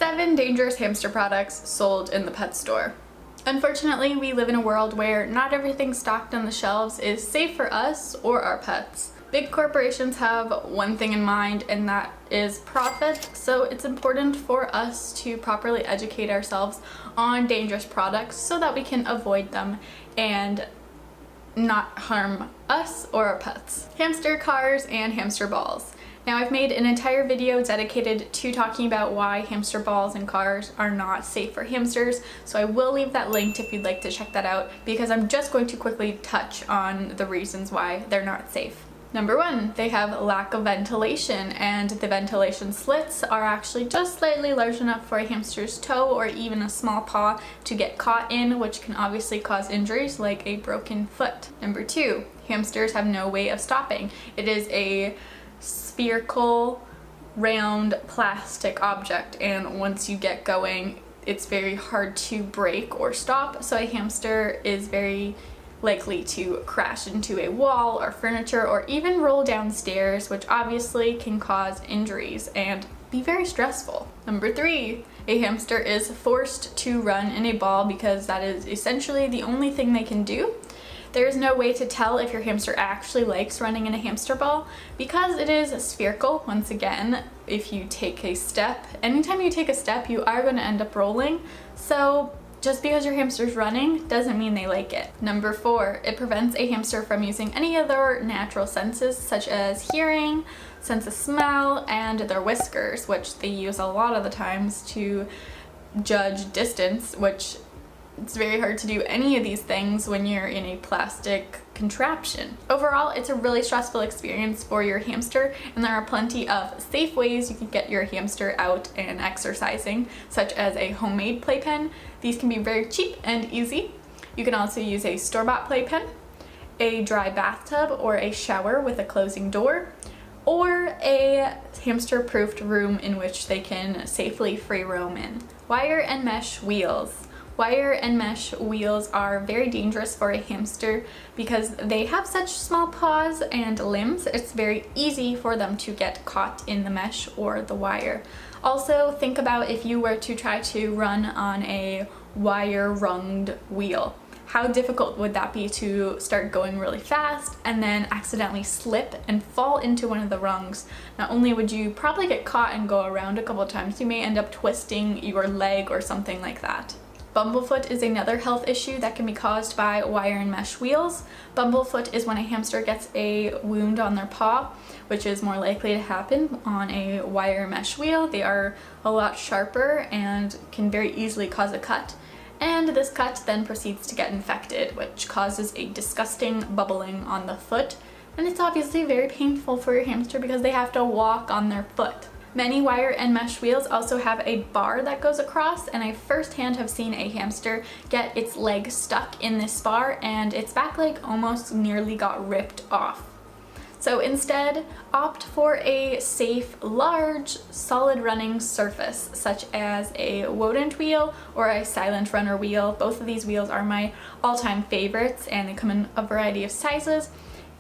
7 dangerous hamster products sold in the pet store. Unfortunately, we live in a world where not everything stocked on the shelves is safe for us or our pets. Big corporations have one thing in mind, and that is profit, so it's important for us to properly educate ourselves on dangerous products so that we can avoid them and not harm us or our pets. Hamster cars and hamster balls. Now, I've made an entire video dedicated to talking about why hamster balls and cars are not safe for hamsters, so I will leave that linked if you'd like to check that out, because I'm just going to quickly touch on the reasons why they're not safe. Number 1, they have lack of ventilation, and the ventilation slits are actually just slightly large enough for a hamster's toe or even a small paw to get caught in, which can obviously cause injuries like a broken foot. Number 2, hamsters have no way of stopping. It is a spherical, round plastic object, and once you get going, it's very hard to break or stop, so a hamster is very likely to crash into a wall or furniture or even roll downstairs, which obviously can cause injuries and be very stressful. Number 3, a hamster is forced to run in a ball because that is essentially the only thing they can do. There is no way to tell if your hamster actually likes running in a hamster ball because it is spherical. Once again, if you take a step, anytime you take a step, you are going to end up rolling. So just because your hamster's running doesn't mean they like it. Number 4, it prevents a hamster from using any of their natural senses, such as hearing, sense of smell, and their whiskers, which they use a lot of the times to judge distance, which it's very hard to do any of these things when you're in a plastic contraption. Overall, it's a really stressful experience for your hamster, and there are plenty of safe ways you can get your hamster out and exercising, such as a homemade playpen. These can be very cheap and easy. You can also use a store-bought playpen, a dry bathtub or a shower with a closing door, or a hamster-proofed room in which they can safely free roam in. Wire and mesh wheels. Wire and mesh wheels are very dangerous for a hamster because they have such small paws and limbs. It's very easy for them to get caught in the mesh or the wire. Also, think about if you were to try to run on a wire-runged wheel. How difficult would that be to start going really fast and then accidentally slip and fall into one of the rungs? Not only would you probably get caught and go around a couple times, you may end up twisting your leg or something like that. Bumblefoot is another health issue that can be caused by wire and mesh wheels. Bumblefoot is when a hamster gets a wound on their paw, which is more likely to happen on a wire mesh wheel. They are a lot sharper and can very easily cause a cut. And this cut then proceeds to get infected, which causes a disgusting bubbling on the foot. And it's obviously very painful for your hamster because they have to walk on their foot. Many wire and mesh wheels also have a bar that goes across, and I firsthand have seen a hamster get its leg stuck in this bar and its back leg almost nearly got ripped off. So instead, opt for a safe, large, solid running surface, such as a Wodent wheel or a Silent Runner wheel. Both of these wheels are my all-time favorites, and they come in a variety of sizes,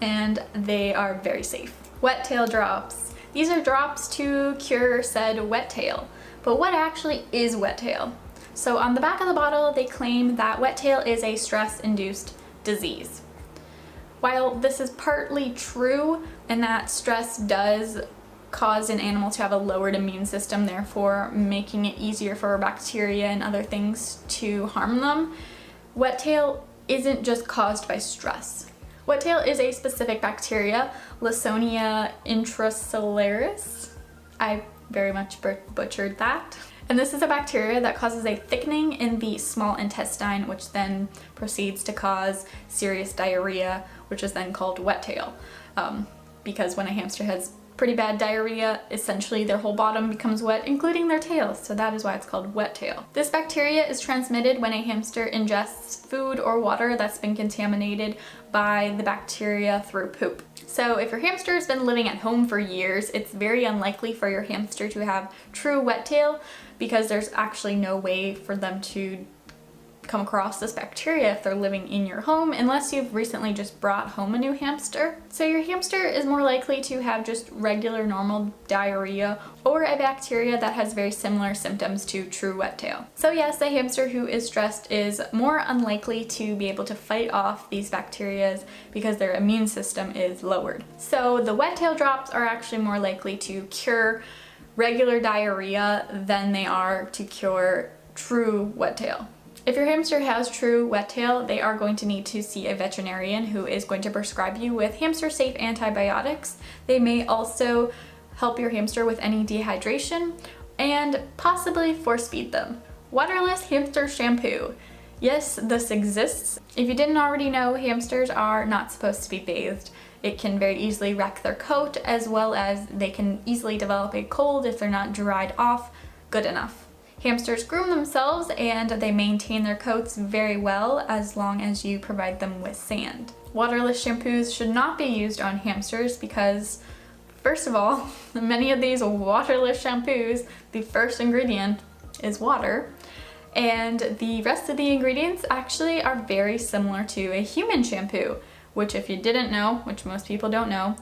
and they are very safe. Wet tail drops. These are drops to cure said wet tail. But what actually is wet tail? So on the back of the bottle, they claim that wet tail is a stress-induced disease. While this is partly true, and that stress does cause an animal to have a lowered immune system, therefore making it easier for bacteria and other things to harm them, wet tail isn't just caused by stress. Wet tail is a specific bacteria, Lawsonia intracellularis. I very much butchered that. And this is a bacteria that causes a thickening in the small intestine, which then proceeds to cause serious diarrhea, which is then called wet tail. Because when a hamster has pretty bad diarrhea, essentially their whole bottom becomes wet, including their tail, so that is why it's called wet tail. This bacteria is transmitted when a hamster ingests food or water that's been contaminated by the bacteria through poop. So if your hamster has been living at home for years, it's very unlikely for your hamster to have true wet tail because there's actually no way for them to come across this bacteria if they're living in your home, unless you've recently just brought home a new hamster. So your hamster is more likely to have just regular normal diarrhea or a bacteria that has very similar symptoms to true wet tail. So yes, a hamster who is stressed is more unlikely to be able to fight off these bacteria because their immune system is lowered. So the wet tail drops are actually more likely to cure regular diarrhea than they are to cure true wet tail. If your hamster has true wet tail, they are going to need to see a veterinarian who is going to prescribe you with hamster-safe antibiotics. They may also help your hamster with any dehydration and possibly force feed them. Waterless hamster shampoo. Yes, this exists. If you didn't already know, hamsters are not supposed to be bathed. It can very easily wreck their coat, as well as they can easily develop a cold if they're not dried off good enough. Hamsters groom themselves and they maintain their coats very well as long as you provide them with sand. Waterless shampoos should not be used on hamsters because, first of all, many of these waterless shampoos, the first ingredient is water, and the rest of the ingredients actually are very similar to a human shampoo, which if you didn't know, which most people don't know,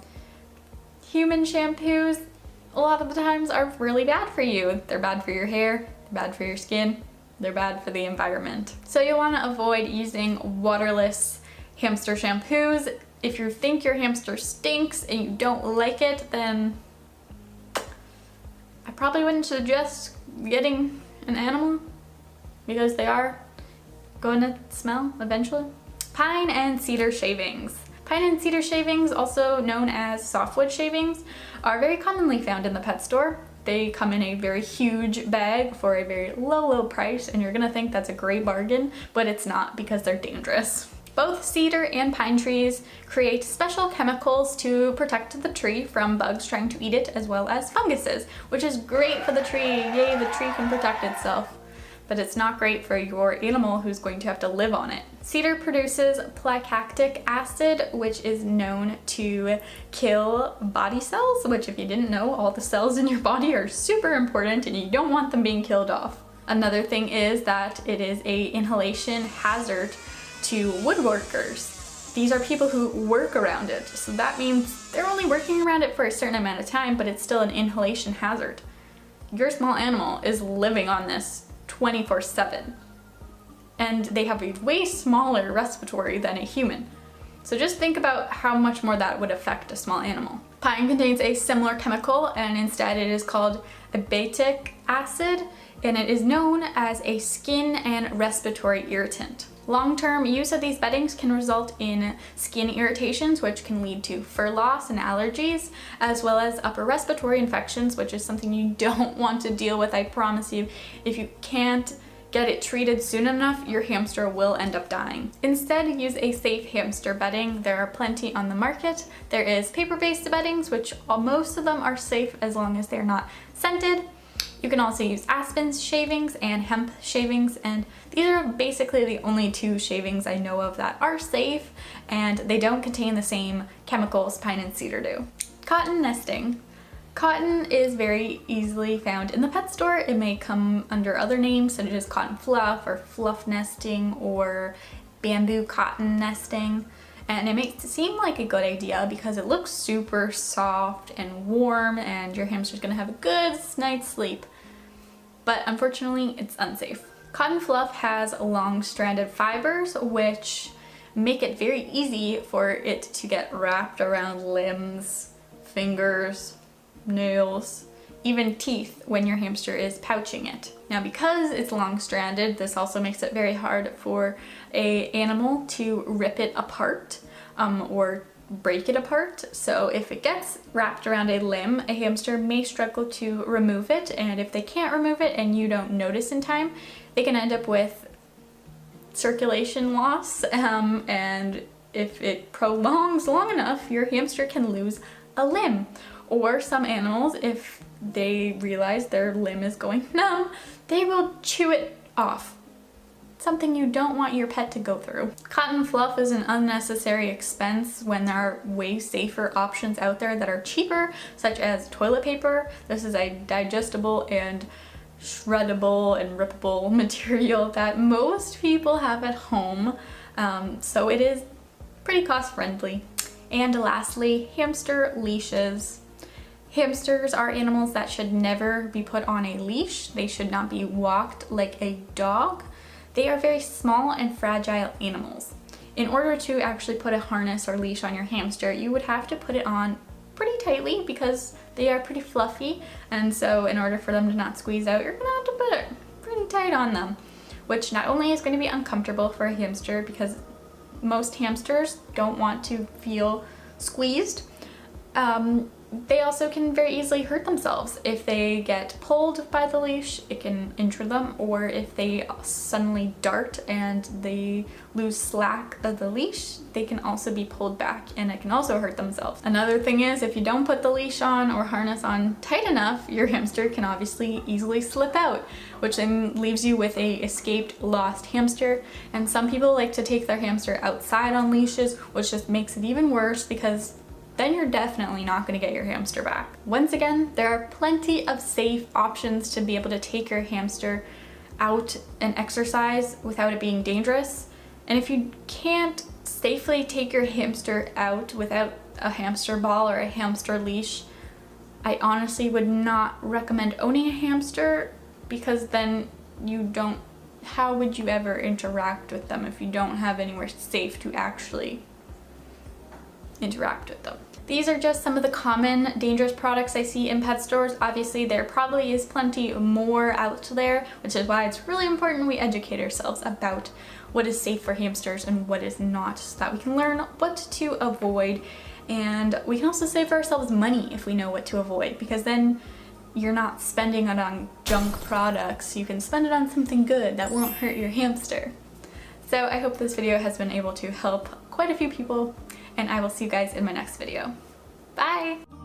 human shampoos a lot of the times are really bad for you. They're bad for your hair, bad for your skin, they're bad for the environment. So you want to avoid using waterless hamster shampoos. If you think your hamster stinks and you don't like it, then I probably wouldn't suggest getting an animal because they are going to smell eventually. Pine and cedar shavings. Pine and cedar shavings, also known as softwood shavings, are very commonly found in the pet store. They come in a very huge bag for a very low price, and you're gonna think that's a great bargain, but it's not because they're dangerous. Both cedar and pine trees create special chemicals to protect the tree from bugs trying to eat it, as well as funguses, which is great for the tree. Yay, the tree can protect itself. But it's not great for your animal who's going to have to live on it. Cedar produces glycolic acid, which is known to kill body cells, which if you didn't know, all the cells in your body are super important and you don't want them being killed off. Another thing is that it is an inhalation hazard to woodworkers. These are people who work around it, so that means they're only working around it for a certain amount of time, but it's still an inhalation hazard. Your small animal is living on this 24/7, and they have a way smaller respiratory than a human. So just think about how much more that would affect a small animal. Pine contains a similar chemical, and instead it is called abatic acid, and it is known as a skin and respiratory irritant. Long-term use of these beddings can result in skin irritations, which can lead to fur loss and allergies, as well as upper respiratory infections, which is something you don't want to deal with. I promise you, if you can't get it treated soon enough, your hamster will end up dying. Instead, use a safe hamster bedding. There are plenty on the market. There is paper-based beddings, which most of them are safe as long as they're not scented. You can also use aspen shavings and hemp shavings, and these are basically the only two shavings I know of that are safe, and they don't contain the same chemicals pine and cedar do. Cotton nesting. Cotton is very easily found in the pet store. It may come under other names such as cotton fluff or fluff nesting or bamboo cotton nesting. And it makes it seem like a good idea because it looks super soft and warm and your hamster's gonna have a good night's sleep. But unfortunately, it's unsafe. Cotton fluff has long stranded fibers which make it very easy for it to get wrapped around limbs, fingers, nails, even teeth when your hamster is pouching it. Now because it's long stranded, this also makes it very hard for an animal to rip it apart or break it apart. So if it gets wrapped around a limb, a hamster may struggle to remove it, and if they can't remove it and you don't notice in time, they can end up with circulation loss, and if it prolongs long enough, your hamster can lose a limb. Or some animals, if they realize their limb is going numb, they will chew it off. Something you don't want your pet to go through. Cotton fluff is an unnecessary expense when there are way safer options out there that are cheaper, such as toilet paper. This is a digestible and shreddable and rippable material that most people have at home, so it is pretty cost friendly. And lastly, hamster leashes. Hamsters are animals that should never be put on a leash. They should not be walked like a dog. They are very small and fragile animals. In order to actually put a harness or leash on your hamster, you would have to put it on pretty tightly because they are pretty fluffy, and so in order for them to not squeeze out, you're gonna have to put it pretty tight on them, which not only is going to be uncomfortable for a hamster because most hamsters don't want to feel squeezed, they also can very easily hurt themselves. If they get pulled by the leash, it can injure them, or if they suddenly dart and they lose slack of the leash, they can also be pulled back and it can also hurt themselves. Another thing is, if you don't put the leash on or harness on tight enough, your hamster can obviously easily slip out, which then leaves you with a escaped, lost hamster. And some people like to take their hamster outside on leashes, which just makes it even worse because then you're definitely not going to get your hamster back. Once again, there are plenty of safe options to be able to take your hamster out and exercise without it being dangerous. And if you can't safely take your hamster out without a hamster ball or a hamster leash, I honestly would not recommend owning a hamster, because then how would you ever interact with them if you don't have anywhere safe to actually interact with them? These are just some of the common dangerous products I see in pet stores. Obviously, there probably is plenty more out there, which is why it's really important we educate ourselves about what is safe for hamsters and what is not, so that we can learn what to avoid. And we can also save ourselves money if we know what to avoid, because then you're not spending it on junk products. You can spend it on something good that won't hurt your hamster. So I hope this video has been able to help quite a few people, and I will see you guys in my next video. Bye!